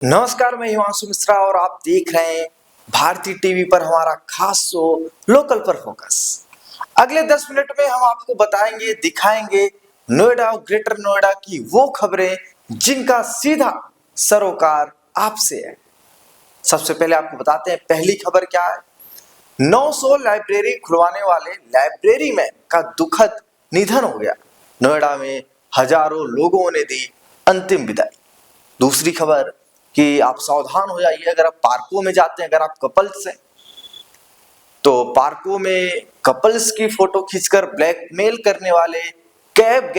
नमस्कार, मैं हिमांशु मिश्रा और आप देख रहे हैं भारतीय टीवी पर हमारा खास शो लोकल पर फोकस। अगले 10 मिनट में हम आपको बताएंगे, दिखाएंगे नोएडा और ग्रेटर नोएडा की वो खबरें जिनका सीधा सरोकार आपसे है। सबसे पहले आपको बताते हैं पहली खबर क्या है। 900 लाइब्रेरी खुलवाने वाले लाइब्रेरी मैन का दुखद निधन हो गया। नोएडा में हजारों लोगों ने दी अंतिम विदाई। दूसरी खबर कि आप सावधान हो जाइए, अगर आप पार्कों में जाते हैं, अगर आप कपल्स हैं तो पार्कों में कपल्स की फोटो खींचकर ब्लैकमेल करने वाले कैब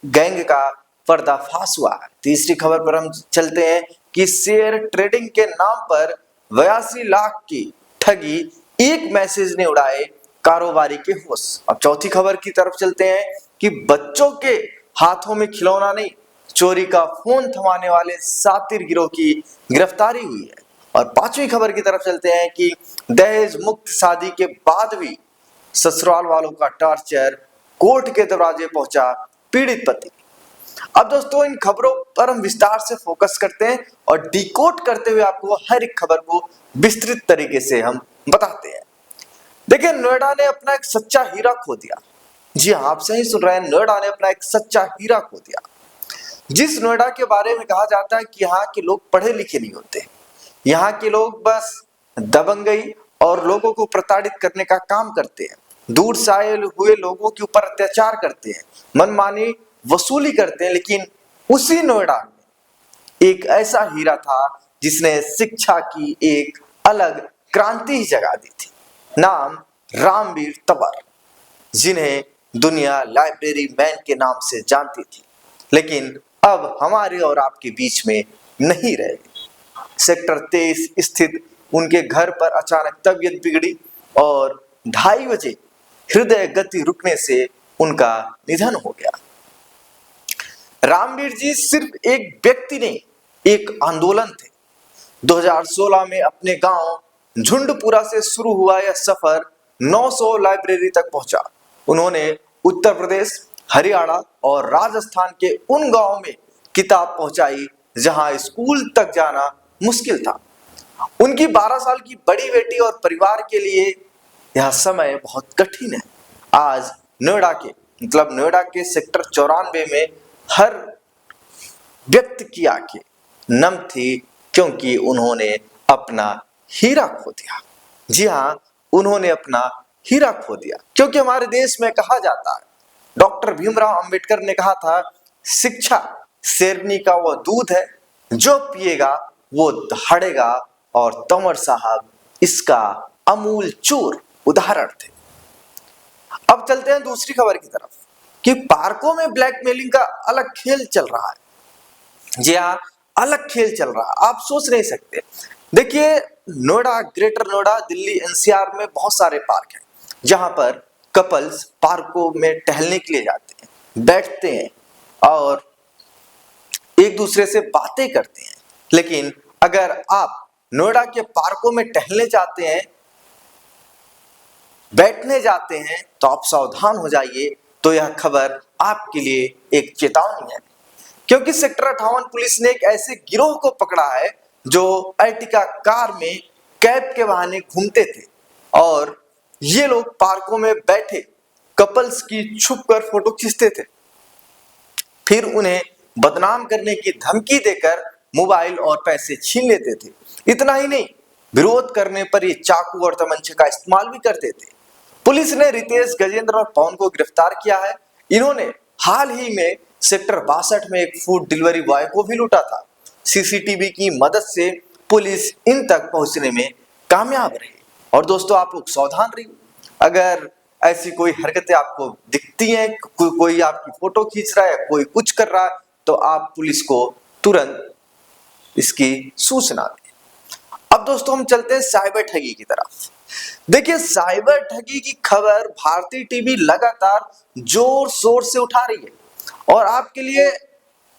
गैंग का पर्दाफाश हुआ है। तीसरी खबर पर हम चलते हैं कि शेयर ट्रेडिंग के नाम पर 82 लाख की ठगी, एक मैसेज ने उड़ाए कारोबारी के होश। अब चौथी खबर की तरफ चलते हैं कि बच्चों के हाथों में खिलौना नहीं, चोरी का फोन थमाने वाले सातिर गिरोह की गिरफ्तारी हुई है। और पांचवी खबर की तरफ चलते हैं कि दहेज मुक्त शादी के बाद भी ससुराल वालों का टॉर्चर, कोर्ट के दरवाजे पहुंचा पीड़ित पति। अब दोस्तों, इन खबरों पर हम विस्तार से फोकस करते हैं और डिकोड करते हुए आपको हर एक खबर को विस्तृत तरीके से हम बताते हैं। देखिए, नोएडा ने अपना एक सच्चा हीरा खो दिया। जी हाँ, आप सही सुन रहे हैं, नोएडा ने अपना एक सच्चा हीरा खो दिया। जिस नोएडा के बारे में कहा जाता है कि यहाँ के लोग पढ़े लिखे नहीं होते, यहाँ के लोग बस दबंगई और लोगों को प्रताड़ित करने का काम करते हैं, दूर से आए हुए लोगों के ऊपर अत्याचार करते हैं, मनमानी वसूली करते हैं। लेकिन उसी नोएडा में एक ऐसा हीरा था जिसने शिक्षा की एक अलग क्रांति ही जगा दी थी। नाम रामवीर तंवर, जिन्हें दुनिया लाइब्रेरी मैन के नाम से जानती थी, लेकिन अब हमारे और आपके बीच में नहीं रहे। सेक्टर 23 स्थित उनके घर पर अचानक तबीयत बिगड़ी और 2:30 बजे हृदय गति रुकने से उनका निधन हो गया। रामवीर जी सिर्फ एक व्यक्ति नहीं, एक आंदोलन थे। 2016 में अपने गांव झुंडपुरा से शुरू हुआ यह सफर 900 लाइब्रेरी तक पहुंचा। उन्होंने उत्तर प्रदेश, हरियाणा और राजस्थान के उन गांवों में किताब पहुंचाई जहां स्कूल तक जाना मुश्किल था। उनकी 12 साल की बड़ी बेटी और परिवार के लिए यह समय बहुत कठिन है। आज नोएडा के सेक्टर 94 में हर व्यक्ति की आंखें नम थी, क्योंकि उन्होंने अपना हीरा खो दिया। जी हाँ, उन्होंने अपना हीरा खो दिया, क्योंकि हमारे देश में कहा जाता है, डॉक्टर भीमराव अंबेडकर ने कहा था, शिक्षा शेरनी का वो दूध है जो पिएगा वो दहाड़ेगा, और तंवर साहब इसका अमूल चूर उदाहरण थे। अब चलते हैं दूसरी खबर की तरफ कि पार्कों में ब्लैकमेलिंग का अलग खेल चल रहा है। जी हाँ, अलग खेल चल रहा है, आप सोच नहीं सकते। देखिए, नोएडा, ग्रेटर नोएडा, दिल्ली एनसीआर में बहुत सारे पार्क हैं जहां पर कपल्स पार्कों में टहलने के लिए जाते हैं, बैठते हैं और एक दूसरे से बातें करते हैं। लेकिन अगर आप नोएडा के पार्कों में टहलने जाते हैं, बैठने जाते हैं, तो आप सावधान हो जाइए। तो यह खबर आपके लिए एक चेतावनी है, क्योंकि सेक्टर 58 पुलिस ने एक ऐसे गिरोह को पकड़ा है जो अर्टिगा कार में कैब के बहाने घूमते थे और ये लोग पार्कों में बैठे कपल्स की छुपकर फोटो खींचते थे, फिर उन्हें बदनाम करने की धमकी देकर मोबाइल और पैसे छीन लेते थे। इतना ही नहीं, विरोध करने पर ये चाकू और तमंचे का इस्तेमाल भी करते थे। पुलिस ने रितेश, गजेंद्र और पवन को गिरफ्तार किया है। इन्होंने हाल ही में सेक्टर 62 में एक फूड डिलीवरी बॉय को भी लूटा था। सीसीटीवी की मदद से पुलिस इन तक पहुंचने में कामयाब रही। और दोस्तों, आप लोग सावधान रहिए, अगर ऐसी कोई हरकतें आपको दिखती हैं, कोई आपकी फोटो खींच रहा है, कोई कुछ कर रहा है, तो आप पुलिस को तुरंत इसकी सूचना दें। अब दोस्तों, हम चलते हैं साइबर ठगी की तरफ। देखिए, साइबर ठगी की खबर भारतीय टीवी लगातार जोर शोर से उठा रही है और आपके लिए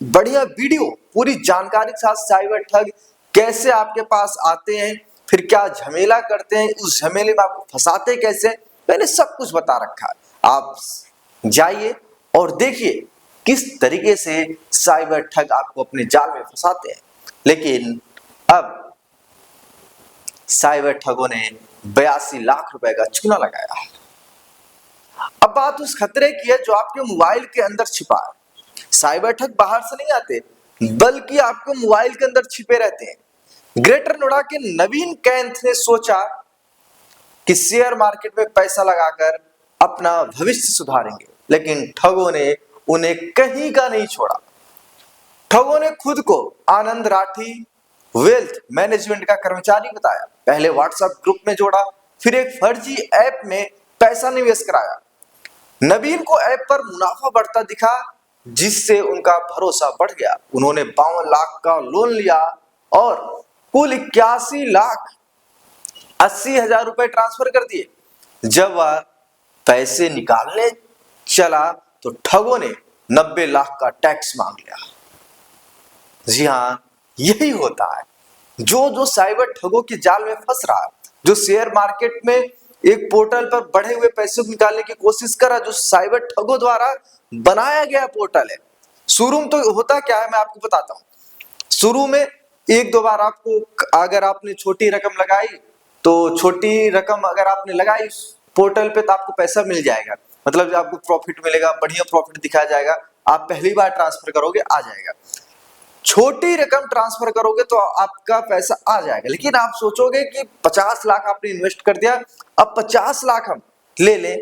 बढ़िया वीडियो, पूरी जानकारी के साथ साइबर ठग कैसे आपके पास आते हैं, फिर क्या झमेला करते हैं, उस झमेले में आपको फंसाते कैसे, मैंने सब कुछ बता रखा है। आप जाइए और देखिए किस तरीके से साइबर ठग आपको अपने जाल में फंसाते हैं। लेकिन अब साइबर ठगों ने 82 लाख रुपए का चूना लगाया है। अब बात उस खतरे की है जो आपके मोबाइल के अंदर छिपा है। साइबर ठग बाहर से नहीं आते, बल्कि आपके मोबाइल के अंदर छिपे रहते हैं। ग्रेटर नोएडा के नवीन कैंथ ने सोचा कि शेयर मार्केट में पैसा लगाकर अपना भविष्य सुधारेंगे, लेकिन ठगों ने उन्हें कहीं का नहीं छोड़ा। ठगों ने खुद को आनंद राठी वेल्थ मैनेजमेंट का कर्मचारी बताया। पहले व्हाट्सएप ग्रुप में जोड़ा, फिर एक फर्जी ऐप में पैसा निवेश कराया। नवीन को ऐप पर मुनाफा बढ़ता दिखा, जिससे उनका भरोसा बढ़ गया। उन्होंने 52 लाख का लोन लिया और कुल 81 लाख 80 हजार रुपए ट्रांसफर कर दिए। जब वह पैसे निकालने चला तो ठगों ने 90 लाख का टैक्स मांग लिया। जी हाँ, यही होता है। जो साइबर ठगों के जाल में फंस रहा है, जो शेयर मार्केट में एक पोर्टल पर बढ़े हुए पैसे निकालने की कोशिश कर रहा है, जो साइबर ठगों द्वारा बनाया गया पोर्टल है। शुरू में तो होता क्या है, मैं आपको बताता हूँ। शुरू में एक दो बार आपको, अगर आपने छोटी रकम लगाई तो छोटी रकम अगर आपने लगाई पोर्टल पे तो आपको पैसा मिल जाएगा, मतलब आपको प्रॉफिट मिलेगा, बढ़िया प्रॉफिट दिखाया जाएगा। आप पहली बार ट्रांसफर करोगे आ जाएगा। छोटी रकम ट्रांसफर करोगे तो आपका पैसा आ जाएगा, लेकिन आप सोचोगे कि 50 लाख आपने इन्वेस्ट कर दिया, अब 50 लाख हम ले लें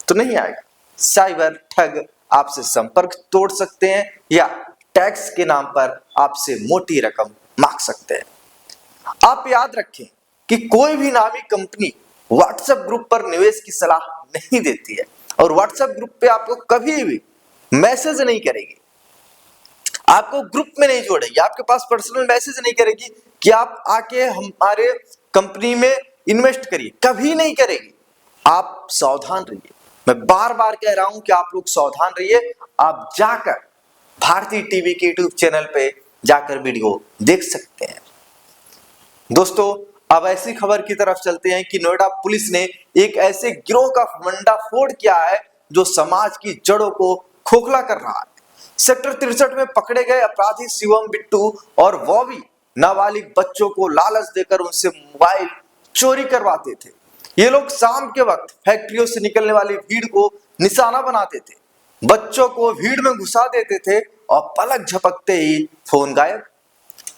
तो नहीं आएगा। साइबर ठग आपसे संपर्क तोड़ सकते हैं या टैक्स के नाम पर आपसे मोटी रकम मांग सकते हैं। आप याद रखें कि कोई भी नामी कंपनी व्हाट्सएप ग्रुप पर निवेश की सलाह नहीं देती है और व्हाट्सएप ग्रुप पे आपको कभी भी मैसेज नहीं करेगी, आपको ग्रुप में नहीं जोड़ेगी, आपके पास पर्सनल मैसेज नहीं करेगी कि आप आके हमारे कंपनी में इन्वेस्ट करिए, कभी नहीं करेगी। आप सावधान रहिए, मैं बार बार कह रहा हूं कि आप लोग सावधान रहिए। आप जाकर भारती टीवी के यूट्यूब चैनल पे जाकर वीडियो देख सकते हैं। दोस्तों, अब ऐसी खबर की तरफ चलते हैं कि नोएडा पुलिस ने एक ऐसे गिरोह का भंडाफोड़ किया है जो समाज की जड़ों को खोखला कर रहा है। सेक्टर 63 में पकड़े गए अपराधी शिवम, बिट्टू और बॉबी नाबालिग बच्चों को लालच देकर उनसे मोबाइल चोरी करवाते थे। ये लोग शाम के वक्त फैक्ट्रियों से निकलने वाली भीड़ को निशाना बनाते थे, बच्चों को भीड़ में घुसा देते थे और पलक झपकते ही फोन गायब।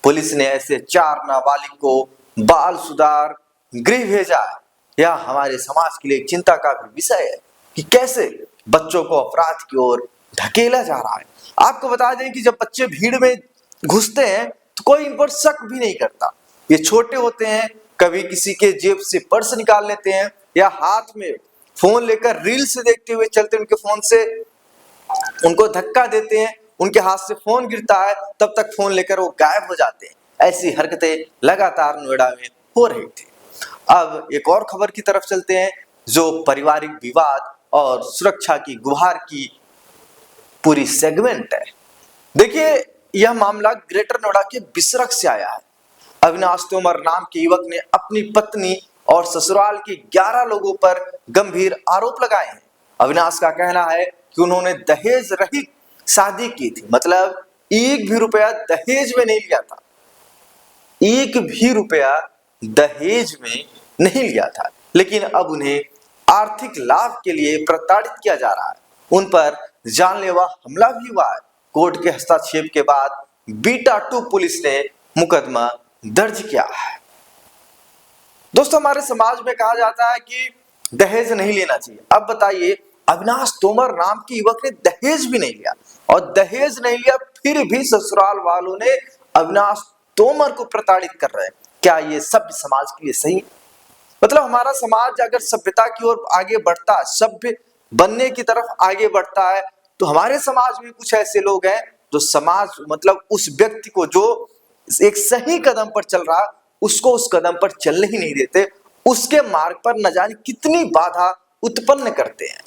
पुलिस ने ऐसे 4 नाबालिग को बाल सुधार गृह भेजा है। यह हमारे समाज के लिए चिंता का भी विषय है कि कैसे बच्चों को अपराध की ओर ढकेला जा रहा है। आपको बता दें कि जब बच्चे भीड़ में घुसते हैं तो कोई इन पर शक भी नहीं करता। ये छोटे होते हैं, कभी किसी के जेब से पर्स निकाल लेते हैं या हाथ में फोन लेकर रील्स देखते हुए चलते, उनके फोन से उनको धक्का देते हैं, उनके हाथ से फोन गिरता है, तब तक फोन लेकर वो गायब हो जाते हैं। ऐसी हरकतें लगातार नोएडा में हो रही थी। अब एक और खबर की तरफ चलते हैं जो पारिवारिक विवाद और सुरक्षा की गुहार की पूरी सेगमेंट है। देखिए, यह मामला ग्रेटर नोएडा के बिसरख से आया है। अविनाश तोमर नाम के युवक ने अपनी पत्नी और ससुराल के 11 लोगों पर गंभीर आरोप लगाए हैं। अविनाश का कहना है कि उन्होंने दहेज रहित शादी की थी, मतलब एक भी रुपया दहेज में नहीं लिया था, एक भी रुपया दहेज में नहीं लिया था, लेकिन अब उन्हें आर्थिक लाभ के लिए प्रताड़ित किया जा रहा है। उन पर जानलेवा हमला भी हुआ है। कोर्ट के हस्तक्षेप के बाद बीटा 2 पुलिस ने मुकदमा दर्ज किया है। दोस्तों, हमारे समाज में कहा जाता है कि दहेज नहीं लेना चाहिए। अब बताइए, अविनाश तोमर नाम के युवक ने दहेज भी नहीं लिया और दहेज नहीं लिया, फिर भी ससुराल वालों ने अविनाश तोमर को प्रताड़ित कर रहे हैं। क्या ये सभ्य समाज के लिए सही है? मतलब हमारा समाज अगर सभ्यता की ओर आगे बढ़ता है, सभ्य बनने की तरफ आगे बढ़ता है, तो हमारे समाज में कुछ ऐसे लोग हैं जो समाज, मतलब उस व्यक्ति को जो एक सही कदम पर चल रहा, उसको उस कदम पर चलने ही नहीं देते, उसके मार्ग पर न जाने कितनी बाधा उत्पन्न करते हैं।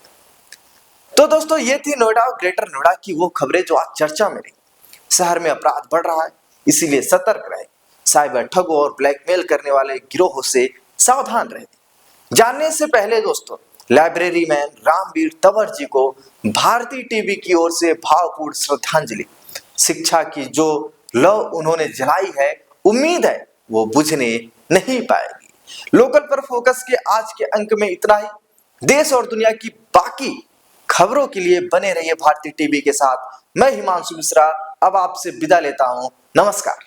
तो दोस्तों, ये थी नोएडा और ग्रेटर नोएडा की वो खबरें जो आज चर्चा में रही। शहर में अपराध बढ़ रहा है, इसीलिए सतर्क रहें। साइबर ठगों और ब्लैकमेल करने वाले गिरोहों से सावधान रहें। जानने से पहले दोस्तों, लाइब्रेरी मैन रामवीर तंवर जी को भारती टीवी की ओर से भावपूर्ण श्रद्धांजलि। शिक्षा की जो लौ उन्होंने जलाई है उम्मीद है वो बुझने नहीं पाएगी। लोकल पर फोकस के आज के अंक में इतना ही। देश और दुनिया की बाकी खबरों के लिए बने रहिए भारतीय टीवी के साथ। मैं हिमांशु मिश्रा अब आपसे विदा लेता हूं। नमस्कार।